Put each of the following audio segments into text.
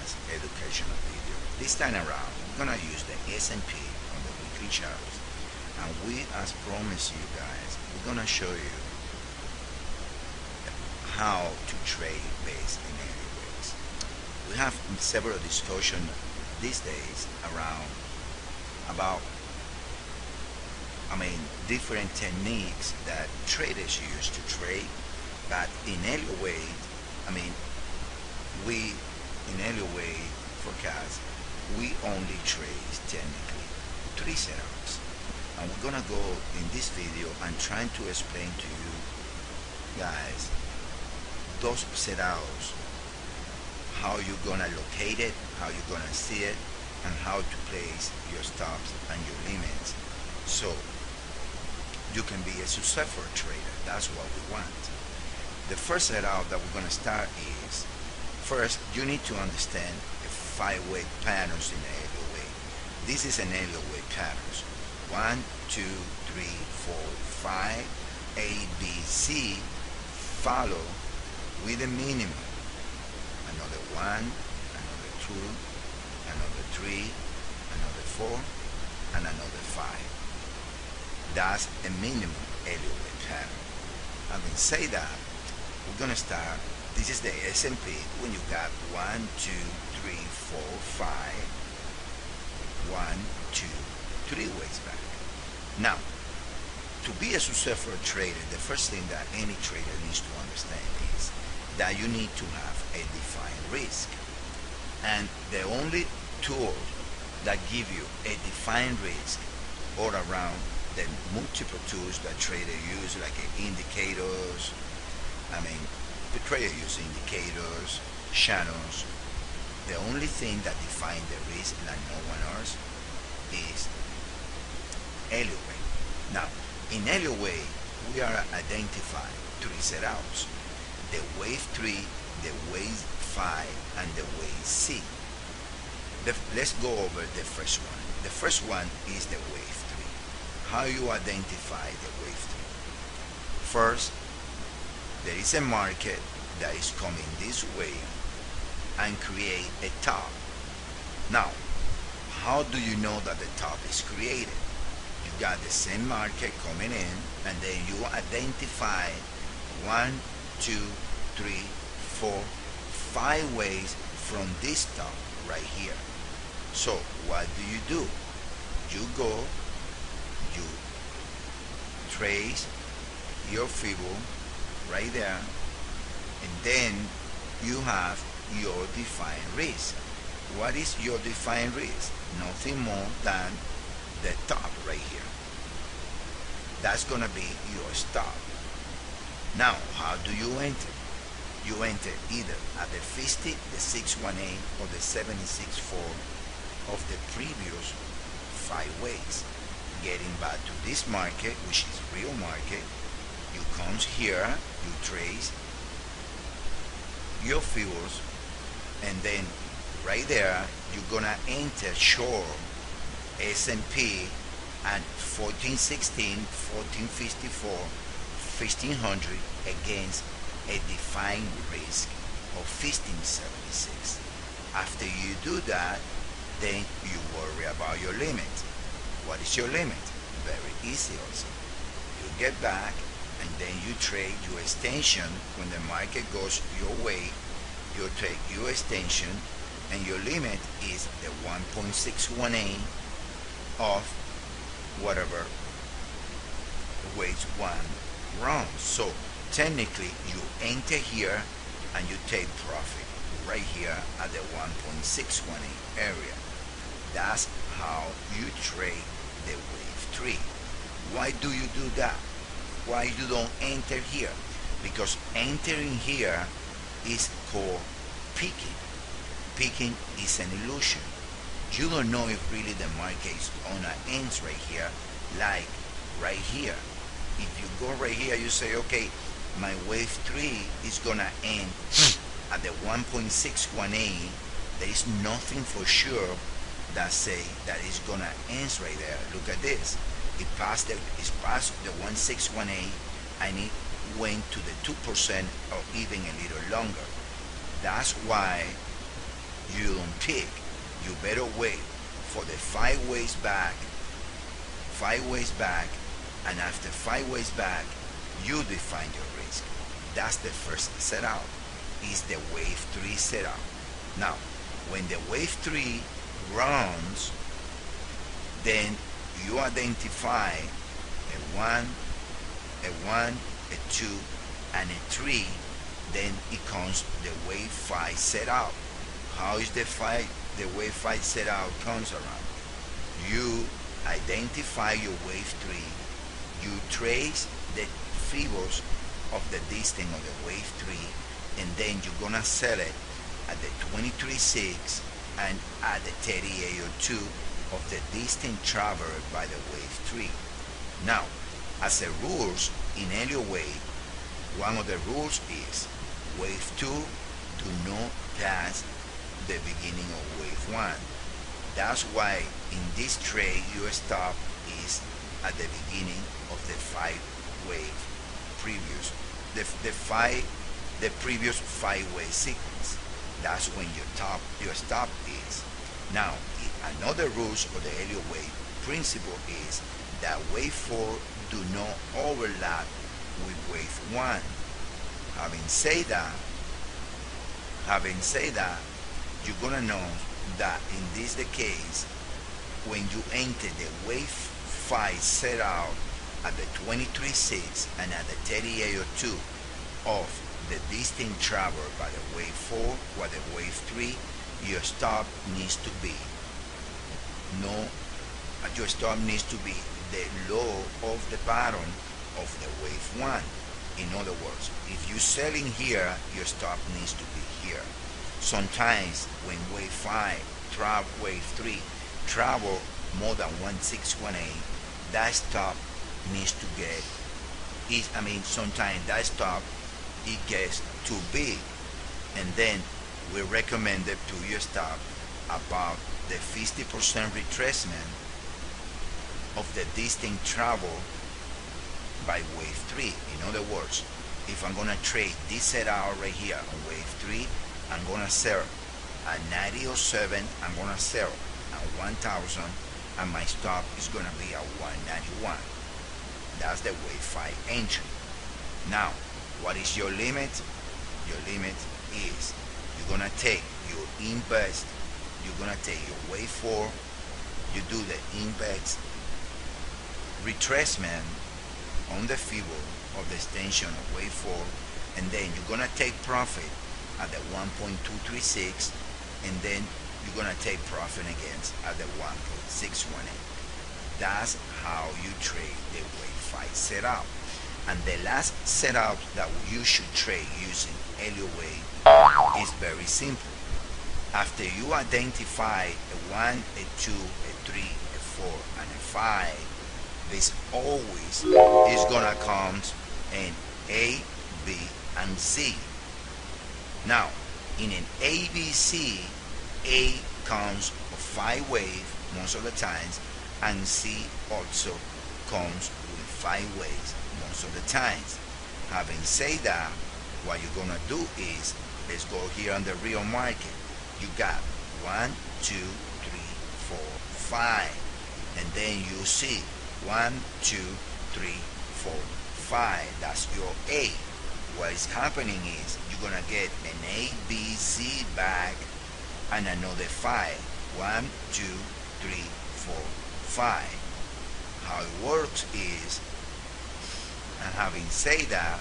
last educational video. This time around, we're gonna use the S&P on the weekly charts, and as promised you guys, we're gonna show you how to trade based in Elliott Waves. We have several discussions these days around about different techniques that traders use to trade, but in Elliott Wave, we in Elliott Wave forecast, we only trade technically 3 setups, and we're gonna go in this video and trying to explain to you guys those setups, how you're gonna locate it, how you're gonna see it, and how to place your stops and your limits, so you can be a successful trader. That's what we want. The first setup that we're going to start is, first you need to understand the 5-way patterns in the Elliott Wave. This is an Elliott Wave patterns. 1, 2, 3, 4, 5, A, B, C, follow with a minimum. Another 1, another 2, another 3, another 4, and another 5. That's a minimum Elliott Wave pattern. Having said that, we're gonna start. This is the S&P when you got 1, 2, 3, 4, 5, 1, 2, 3 ways back. Now, to be a successful trader, the first thing that any trader needs to understand is that you need to have a defined risk, and the only tool that give you a defined risk all around the multiple tools that traders use, like indicators. The trader use indicators, channels. The only thing that defines the risk, like no one else, is Elliott Wave. Now, in Elliott Wave, we are identifying 3 setups: the wave 3, the wave 5, and the wave C. Let's go over the first one. The first one is the wave 3. How you identify the wave 3? First, there is a market that is coming this way and create a top. Now, how do you know that the top is created? You got the same market coming in, and then you identify 1, 2, 3, 4, 5 ways from this top right here. So what do? You go, you trace your fibble right there, and then you have your defined risk. What is your defined risk? Nothing more than the top right here. That's gonna be your stop. Now, how do you enter? You enter either at the 50, the 618, or the 76.4 of the previous 5 ways. Getting back to this market, which is real market, you comes here, you trace your fuels, and then right there you're gonna enter short S&P at 1416, 1454, 1500 against a defined risk of 1576. After you do that, then you worry about your limit. What is your limit? Very easy also. You get back, and then you trade your extension. When the market goes your way, you take your extension, and your limit is the 1.618 of whatever weights 1 round. So technically you enter here and you take profit right here at the 1.618 area. That's how you trade the wave 3. Why do you do that? Why you don't enter here? Because entering here is called peaking. Peaking is an illusion. You don't know if really the market is on an end right here, like right here. If you go right here, you say, okay, my wave 3 is gonna end at the 1.618. There is nothing for sure that say that it's gonna end right there. Look at this. It's past the 1.618, and it went to the 2% or even a little longer. That's why you don't pick. You better wait for the 5 ways back, and after 5 ways back, you define your risk. That's the first setup, is the wave 3 setup. Now, when the wave 3 runs, then you identify a 1, a 2, and a 3. Then it comes the wave 5 setup. How is the wave 5 setup comes around? You identify your wave 3, you trace the fibers of the distance of the wave 3, and then you're gonna sell it at the 23.6 and at the 38.02 of the distance traveled by the wave 3. Now, as a rules in Elliott Wave, one of the rules is wave 2 do not pass the beginning of wave 1. That's why in this trade your stop is at the beginning of the 5 wave previous, the previous 5 wave sequence. That's when your stop is. Now, another rules of the Elliott Wave principle is that wave 4 do not overlap with wave 1. Having said that, you're gonna know that in this the case, when you enter the wave 5 set out at the 23.6 and at the 38.02 of the distance traveled by the wave 4 or the wave 3, your stop needs to be the low of the pattern of the wave 1. In other words, if you're selling here, your stop needs to be here. Sometimes when wave 3 travel more than 1618, that stop needs to get sometimes that stop it gets too big, and then we recommend to your stop about the 50% retracement of the distance travel by wave 3. In other words, if I'm gonna trade this setup right here on wave 3, I'm gonna sell at 90.07, I'm gonna sell at 1000, and my stop is gonna be at 191. That's the wave 5 entry. Now, what is your limit? Your limit is you're gonna take your index, you're gonna take your wave 4, you do the index retracement on the fibber of the extension of wave 4, and then you're gonna take profit at the 1.236, and then you're gonna take profit again at the 1.618. That's how you trade the wave 5 setup. And the last setup that you should trade using Elliott Wave is very simple. After you identify a 1, a 2, a 3, a 4, and a 5, this always is gonna come in A, B, and Z. Now, in an ABC, A comes of 5 wave most of the times, and C also comes with 5 waves most of the times. Having said that, what you're gonna do is, let's go here on the real market. You got 1, 2, 3, 4, 5, and then you see 1, 2, 3, 4, 5. That's your A. What is happening is you're gonna get an A, B, Z back and another 5. 1, 2, 3, 4, 5. How it works is, and having said that,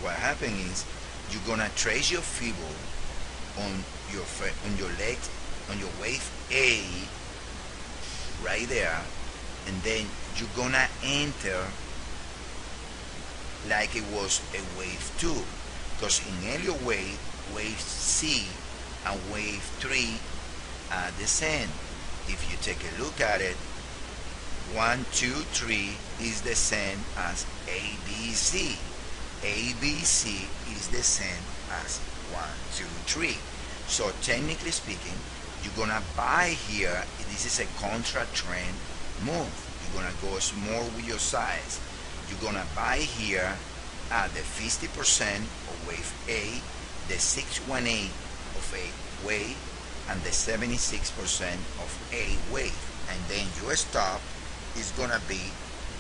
what happens is you're gonna trace your fibber on your wave A right there, and then you're gonna enter like it was a wave 2, because in Elliott Wave, wave C and wave 3 are the same. If you take a look at it, 1, 2, 3 is the same as ABC. ABC is the same as 1, 2, 3. So technically speaking, you're gonna buy here. This is a contra trend move. You're gonna go small with your size. You're gonna buy here at the 50% of wave A, the 618 of A wave and the 76% of A wave, and then your stop is gonna be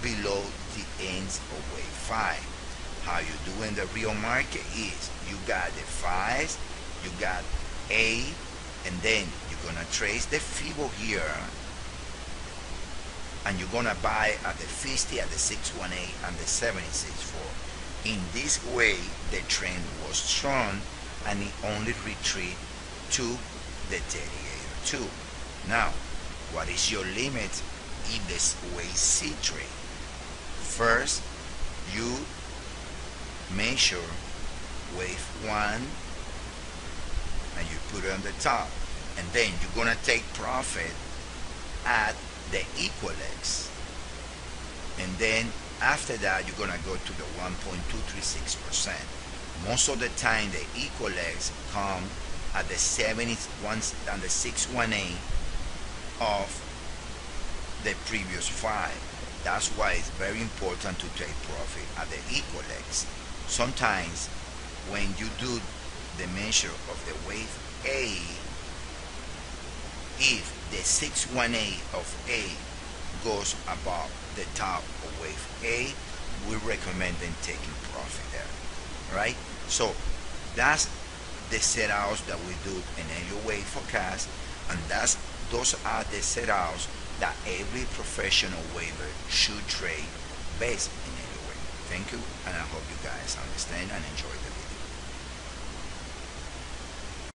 below the ends of wave 5. How you do in the real market is you got the 5s, you got A, and then you're gonna trace the FIBO here, and you're gonna buy at the 50, at the 618, and the 764. In this way, the trend was strong, and it only retreat to the 3802. Now, what is your limit in this wave C trade? First, you measure wave 1 and you put it on the top, and then you're gonna take profit at the equalex, and then after that you're gonna go to the 1.236%. Most of the time the equalex come at the 71 and the 618 of the previous 5. That's why it's very important to take profit at the equalex. Sometimes when you do the measure of the wave A, if the 618 of A goes above the top of wave A, we recommend them taking profit there, right? So that's the setups that we do in Elliott Wave forecast, and those are the setups that every professional waver should trade based in Elliott Wave. Thank you, and I hope you guys understand and enjoy the video.